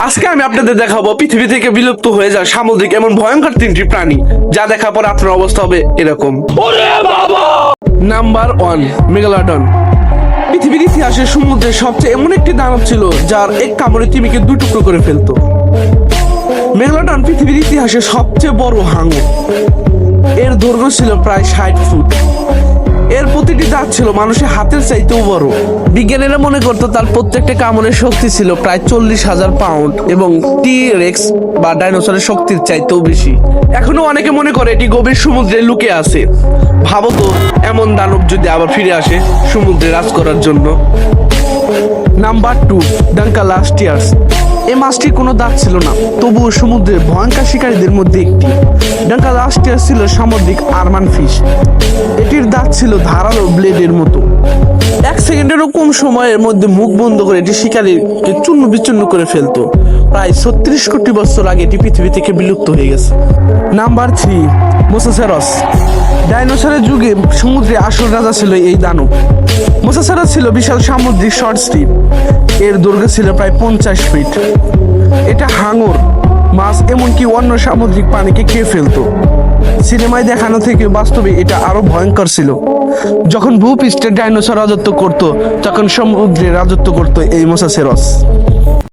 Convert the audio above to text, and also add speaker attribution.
Speaker 1: আজকে আমি আপনাদের দেখাবো পৃথিবী থেকে বিলুপ্ত হয়ে যাওয়া সামুদ্রিক এমন ভয়ঙ্কর তিনটি প্রাণী যা দেখার পর আপনার অবস্থা হবে এরকম। Number 1, megalodon. পৃথিবীর ইতিহাসে সমুদ্রের সবচেয়ে এমন একটি দানব ছিল যার এক কামড়ে তিমিকে দুই টুকরো করে ফেলতো। মেগালোডন পৃথিবীর ইতিহাসে সবচেয়ে বড় হাঙর। এর দৈর্ঘ্য ছিল প্রায় 60 ফুট। এর প্রতিটি দাঁত ছিল মানুষের হাতের চাইতেও বড়। বিজ্ঞানীরা মনে করতো তার প্রত্যেকটা কামড়ের শক্তি ছিল প্রায় 40,000 পাউন্ড এবং টি-রেক্স বা ডাইনোসরের শক্তির চাইতেও বেশি। এখনো অনেকে মনে করে এটি গভীর সমুদ্রে লুকিয়ে আছে। ভাবো তো, এমন দানব যদি আবার ফিরে আসে সমুদ্রে রাজ করার জন্য। নাম্বার 2, ডাঙ্কালাস্টিয়াস। এই মাছটির কোনো দাঁত ছিল না, তবুও সমুদ্রের ভয়ঙ্কর শিকারীদের মধ্যে একটি। ডাঙ্কালাস্টিয়াস ছিল সামুদ্রিক আরমান ফিশ। এটির দাঁত ছিল ধারালো ব্লেডের মতো। 1 সেকেন্ডেরও কম সময়ের মধ্যে মুখ বন্ধ করে এটি শিকারীকে চূর্ণ বিচূর্ণ করে ফেলতো। প্রায় 36 কোটি বছর আগে এটি পৃথিবী থেকে বিলুপ্ত হয়ে গেছে। নাম্বার 3, মোসাসেরাস। ডাইনোসরের যুগে সমুদ্রে আসল রাজা ছিল এই দানব। মোসাসেরাস ছিল বিশাল সামুদ্রিক সরীসৃপ। এর দৈর্ঘ্য ছিল প্রায় 50 ফিট। এটা হাঙর, মাছ এমনকি অন্য সামুদ্রিক প্রাণীকে খেয়ে ফেলতো। সিনেমায় দেখানো থেকে বাস্তবে এটা আরো ভয়ঙ্কর ছিল। যখন ভূপৃষ্ঠে ডাইনোসর রাজত্ব করত, তখন সমুদ্রে রাজত্ব করত এই মোসাসেরাস।